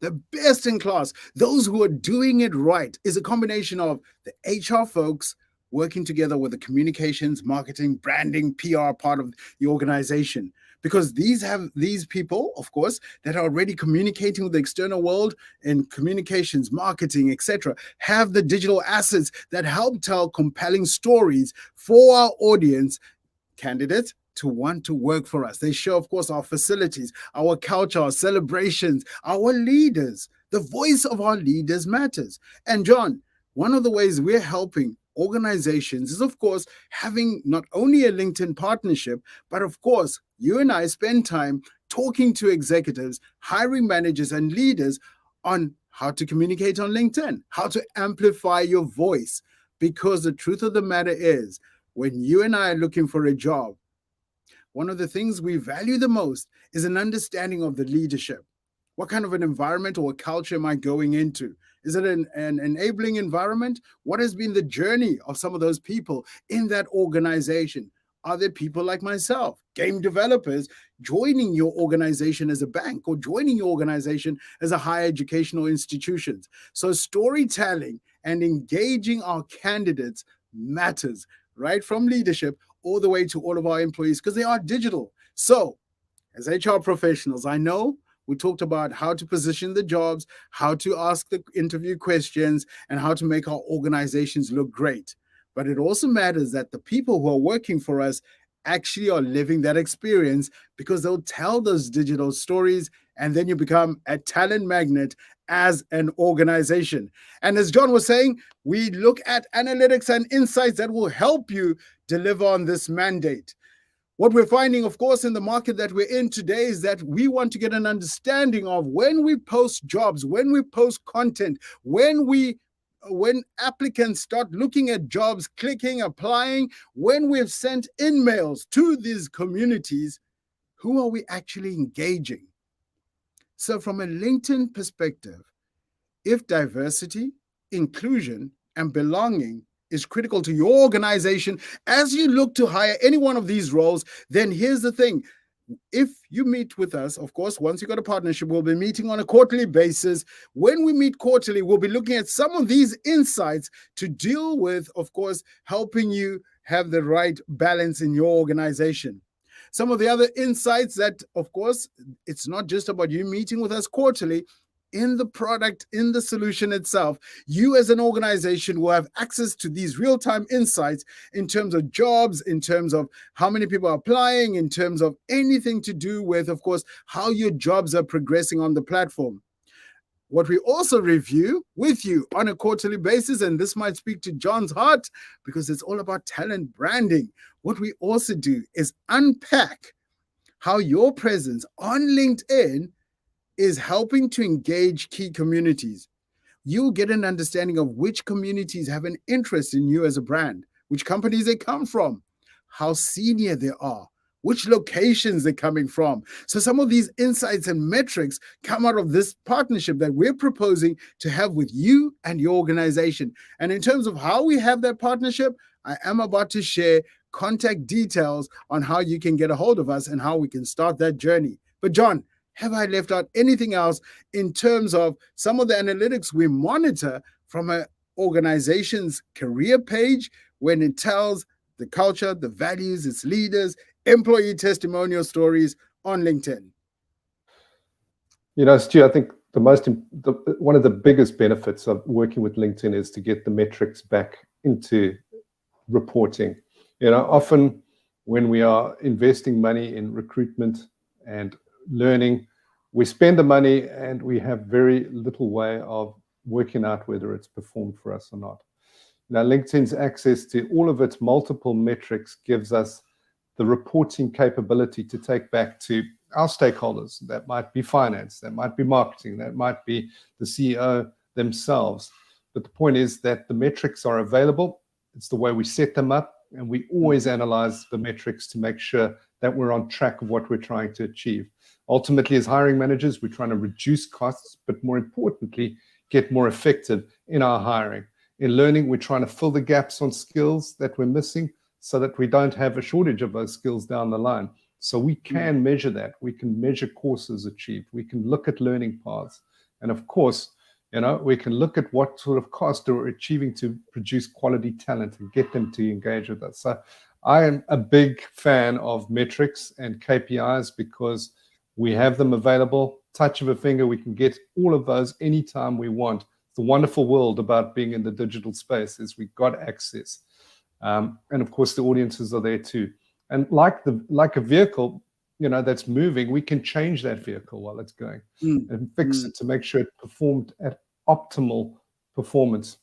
those who are doing it right, is a combination of the HR folks working together with the communications, marketing, branding, PR part of the organization. Because these people, of course, that are already communicating with the external world in communications, marketing, etc., have the digital assets that help tell compelling stories for our audience, candidates, to want to work for us. They show, of course, our facilities, our culture, our celebrations, our leaders. The voice of our leaders matters. And John, one of the ways we're helping organizations is, of course, having not only a LinkedIn partnership, but of course, you and I spend time talking to executives, hiring managers, and leaders on how to communicate on LinkedIn, how to amplify your voice. Because the truth of the matter is, when you and I are looking for a job, one of the things we value the most is an understanding of the leadership. What kind of an environment or a culture am I going into? Is it an enabling environment? What has been the journey of some of those people in that organization? Are there people like myself, game developers, joining your organization as a bank or joining your organization as a higher educational institution? So storytelling and engaging our candidates matters, right from leadership all the way to all of our employees, because they are digital. So as HR professionals, I know we talked about how to position the jobs, how to ask the interview questions, and how to make our organizations look great. But it also matters that the people who are working for us actually are living that experience, because they'll tell those digital stories, and then you become a talent magnet as an organization. And as John was saying, we look at analytics and insights that will help you deliver on this mandate. What we're finding, of course, in the market that we're in today is that we want to get an understanding of when we post jobs, when we post content, when applicants start looking at jobs, clicking, applying, when we've sent in-mails to these communities, who are we actually engaging? So from a LinkedIn perspective, if diversity, inclusion, and belonging is critical to your organization as you look to hire any one of these roles, then here's the thing. If you meet with us, of course, once you've got a partnership, we'll be meeting on a quarterly basis. When we meet quarterly, we'll be looking at some of these insights to deal with, of course, helping you have the right balance in your organization. Some of the other insights that, of course, it's not just about you meeting with us quarterly. in the product, in the solution itself, you as an organization will have access to these real-time insights in terms of jobs, in terms of how many people are applying, in terms of anything to do with, of course, how your jobs are progressing on the platform. What we also review with you on a quarterly basis, and this might speak to John's heart because it's all about talent branding. What we also do is unpack how your presence on LinkedIn is helping to engage key communities. You'll get an understanding of which communities have an interest in you as a brand, which companies they come from, how senior they are, which locations they're coming from. So some of these insights and metrics come out of this partnership that we're proposing to have with you and your organization. And in terms of how we have that partnership, I am about to share contact details on how you can get a hold of us and how we can start that journey. But John, have I left out anything else in terms of some of the analytics we monitor from an organization's career page when it tells the culture, the values, its leaders, employee testimonial stories on LinkedIn? You know, Stu, I think one of the biggest benefits of working with LinkedIn is to get the metrics back into reporting. You know, often when we are investing money in recruitment and learning, we spend the money and we have very little way of working out whether it's performed for us or not. Now, LinkedIn's access to all of its multiple metrics gives us the reporting capability to take back to our stakeholders. That might be finance, that might be marketing, that might be the CEO themselves. But the point is that the metrics are available. It's the way we set them up, and we always analyze the metrics to make sure that we're on track of what we're trying to achieve. Ultimately, as hiring managers, we're trying to reduce costs, but more importantly, get more effective in our hiring. In learning, we're trying to fill the gaps on skills that we're missing so that we don't have a shortage of those skills down the line. So we can measure that. We can measure courses achieved. We can look at learning paths. And of course, you know, we can look at what sort of cost we're achieving to produce quality talent and get them to engage with us. So I am a big fan of metrics and KPIs because we have them available. Touch of a finger, we can get all of those anytime we want. The wonderful world about being in the digital space is we've got access. And of course, the audiences are there too. And like a vehicle, you know, that's moving, we can change that vehicle while it's going and fix it to make sure it performed at optimal performance.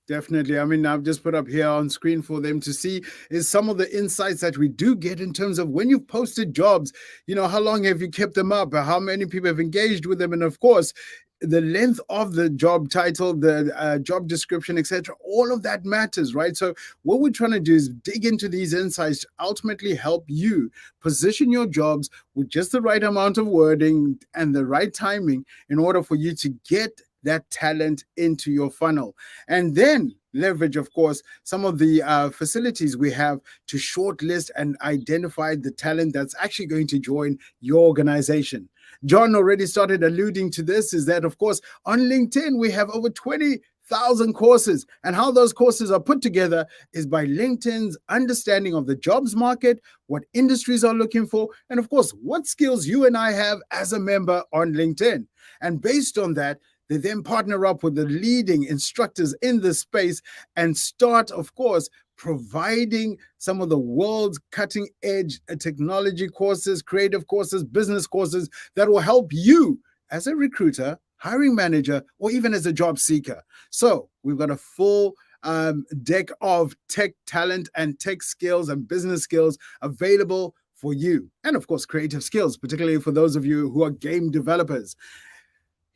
Definitely. I mean, I've just put up here on screen for them to see is some of the insights that we do get in terms of when you've posted jobs, you know, how long have you kept them up? How many people have engaged with them? And of course, the length of the job title, the job description, etc. All of that matters, right? So what we're trying to do is dig into these insights to ultimately help you position your jobs with just the right amount of wording and the right timing in order for you to get that talent into your funnel. And then leverage, of course, some of the facilities we have to shortlist and identify the talent that's actually going to join your organization. John already started alluding to this, is that, of course, on LinkedIn, we have over 20,000 courses. And how those courses are put together is by LinkedIn's understanding of the jobs market, what industries are looking for, and of course, what skills you and I have as a member on LinkedIn. And based on that, they then partner up with the leading instructors in this space and start, of course, providing some of the world's cutting edge technology courses, creative courses, business courses that will help you as a recruiter, hiring manager, or even as a job seeker. So we've got a full deck of tech talent and tech skills and business skills available for you. And of course, creative skills, particularly for those of you who are game developers.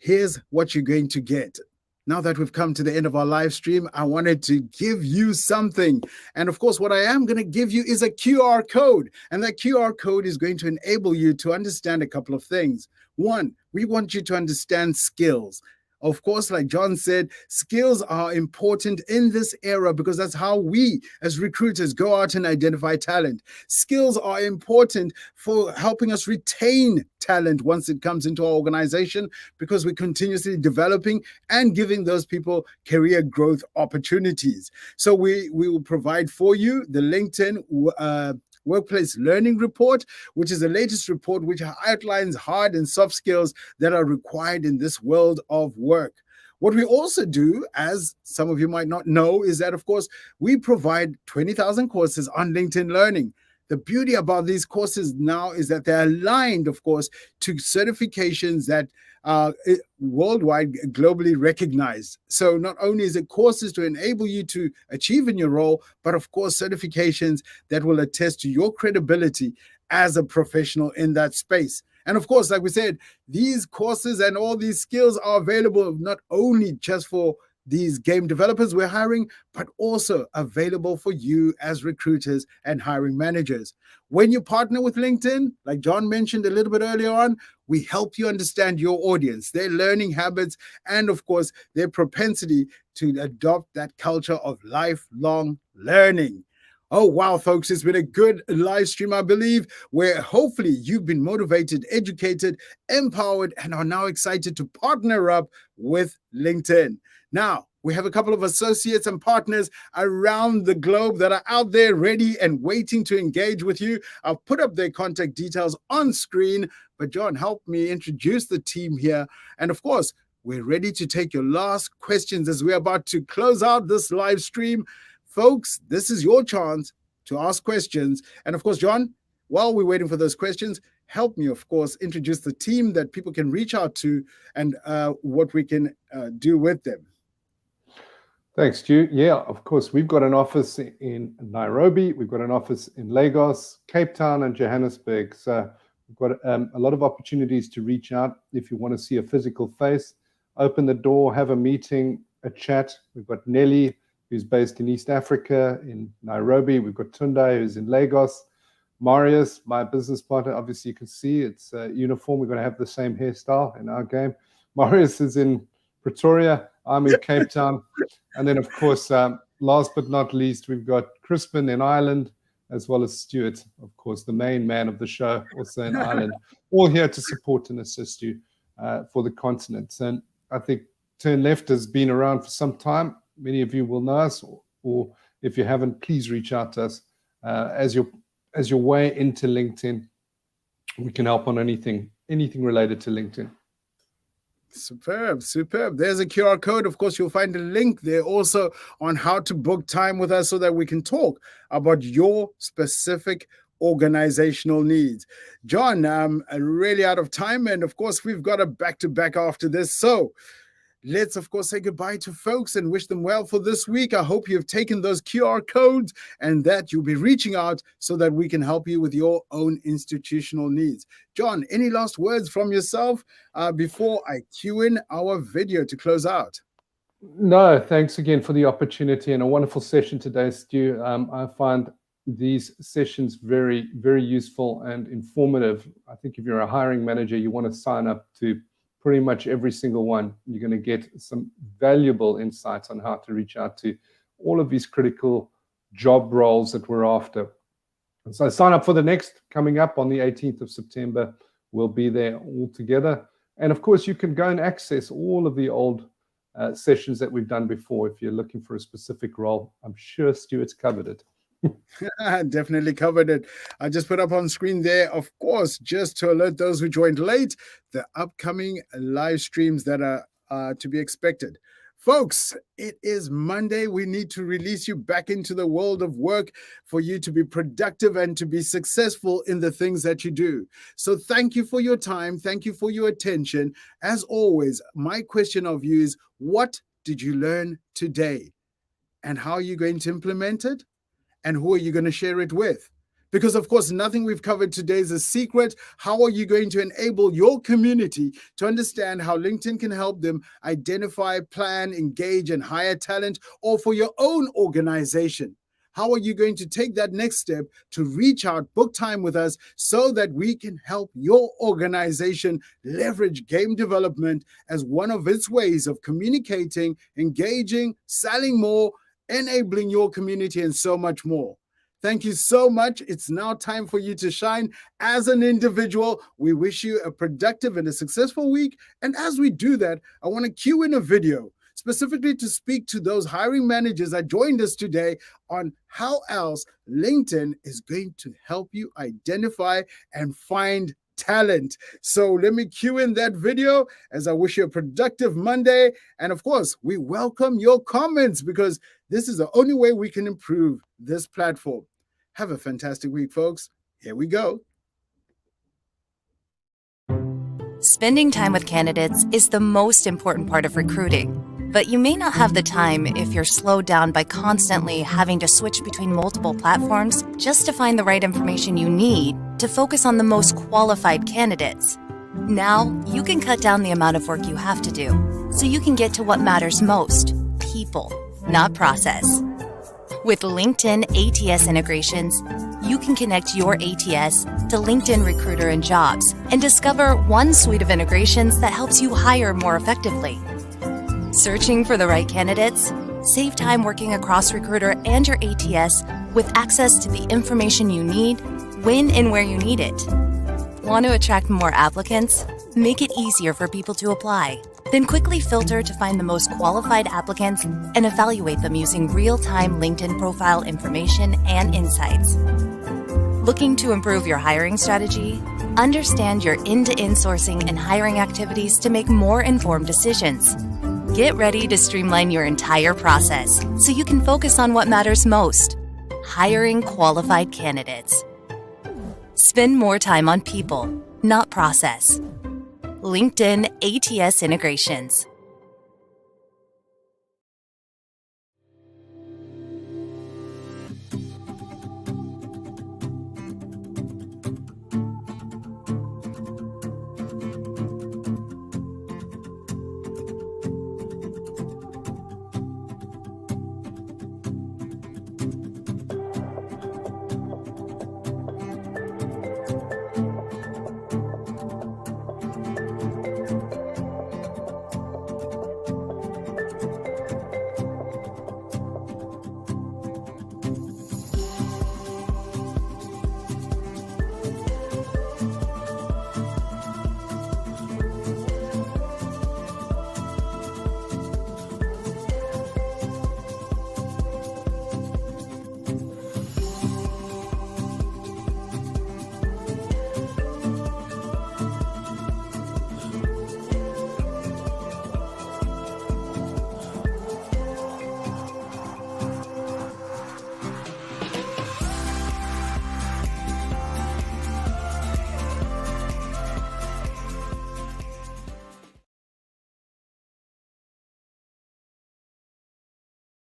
Here's what you're going to get. Now that we've come to the end of our live stream, I wanted to give you something. And of course, what I am going to give you is a QR code. And that QR code is going to enable you to understand a couple of things. One, we want you to understand skills. Of course, like John said, skills are important in this era because that's how we as recruiters go out and identify talent. Skills are important for helping us retain talent once it comes into our organization because we're continuously developing and giving those people career growth opportunities. So we will provide for you the LinkedIn Workplace Learning Report, which is the latest report which outlines hard and soft skills that are required in this world of work. What we also do, as some of you might not know, is that, of course, we provide 20,000 courses on LinkedIn Learning. The beauty about these courses now is that they're aligned, of course, to certifications that are worldwide, globally recognized. So not only is it courses to enable you to achieve in your role, but of course, certifications that will attest to your credibility as a professional in that space. And of course, like we said, these courses and all these skills are available not only just for these game developers we're hiring, but also available for you as recruiters and hiring managers. When you partner with LinkedIn, like John mentioned a little bit earlier on, we help you understand your audience, their learning habits, and of course, their propensity to adopt that culture of lifelong learning. Oh, wow, folks, it's been a good live stream, I believe, where hopefully you've been motivated, educated, empowered, and are now excited to partner up with LinkedIn. Now, we have a couple of associates and partners around the globe that are out there ready and waiting to engage with you. I'll put up their contact details on screen, but John, help me introduce the team here. And of course, we're ready to take your last questions as we're about to close out this live stream. Folks, this is your chance to ask questions. And of course, John, while we're waiting for those questions, help me, of course, introduce the team that people can reach out to and what we can do with them. Thanks, Stu. Yeah, of course, we've got an office in Nairobi. We've got an office in Lagos, Cape Town, and Johannesburg. So we've got a lot of opportunities to reach out if you want to see a physical face. Open the door, have a meeting, a chat. We've got Nelly, who's based in East Africa, in Nairobi. We've got Tunde, who's in Lagos. Marius, my business partner, obviously you can see it's uniform. We're going to have the same hairstyle in our game. Marius is in Pretoria. I'm in Cape Town. And then, of course, last but not least, we've got Crispin in Ireland, as well as Stuart, of course, the main man of the show, also in Ireland, all here to support and assist you for the continent. And I think Turn Left has been around for some time. Many of you will know us, or if you haven't, please reach out to us. As your way into LinkedIn, we can help on anything related to LinkedIn. Superb, superb. There's a QR code. Of course, you'll find a link there also on how to book time with us so that we can talk about your specific organizational needs. John, I'm really out of time. And of course, we've got a back-to-back after this. So let's, of course, say goodbye to folks and wish them well for this week. I hope you've taken those QR codes and that you'll be reaching out so that we can help you with your own institutional needs. John, any last words from yourself before I cue in our video to close out? No, thanks again for the opportunity and a wonderful session today, Stu. I find these sessions very, very useful and informative. I think if you're a hiring manager, you want to sign up to pretty much every single one. You're going to get some valuable insights on how to reach out to all of these critical job roles that we're after. And so sign up for the next coming up on the 18th of September. We'll be there all together. And of course, you can go and access all of the old sessions that we've done before. If you're looking for a specific role, I'm sure Stuart's covered it. Definitely covered it. I just put up on screen there, of course, just to alert those who joined late, the upcoming live streams that are to be expected. Folks, it is Monday. We need to release you back into the world of work for you to be productive and to be successful in the things that you do. So thank you for your time. Thank you for your attention. As always, my question of you is, what did you learn today? And how are you going to implement it? And who are you going to share it with? Because, of course, nothing we've covered today is a secret. How are you going to enable your community to understand how LinkedIn can help them identify, plan, engage, and hire talent, or for your own organization? How are you going to take that next step to reach out, book time with us so that we can help your organization leverage game development as one of its ways of communicating, engaging, selling more, enabling your community, and so much more. Thank you so much. It's now time for you to shine as an individual. We wish you a productive and a successful week. And as we do that, I want to cue in a video specifically to speak to those hiring managers that joined us today on how else LinkedIn is going to help you identify and find talent. So let me cue in that video as I wish you a productive Monday. And of course, we welcome your comments because this is the only way we can improve this platform. Have a fantastic week, folks. Here we go. Spending time with candidates is the most important part of recruiting. But you may not have the time if you're slowed down by constantly having to switch between multiple platforms just to find the right information you need to focus on the most qualified candidates. Now, you can cut down the amount of work you have to do so you can get to what matters most: people, not process. With LinkedIn ATS integrations, you can connect your ATS to LinkedIn Recruiter and Jobs and discover one suite of integrations that helps you hire more effectively. Searching for the right candidates? Save time working across Recruiter and your ATS with access to the information you need, when and where you need it. Want to attract more applicants? Make it easier for people to apply. Then quickly filter to find the most qualified applicants and evaluate them using real-time LinkedIn profile information and insights. Looking to improve your hiring strategy? Understand your end-to-end sourcing and hiring activities to make more informed decisions. Get ready to streamline your entire process so you can focus on what matters most: hiring qualified candidates. Spend more time on people, not process. LinkedIn ATS integrations.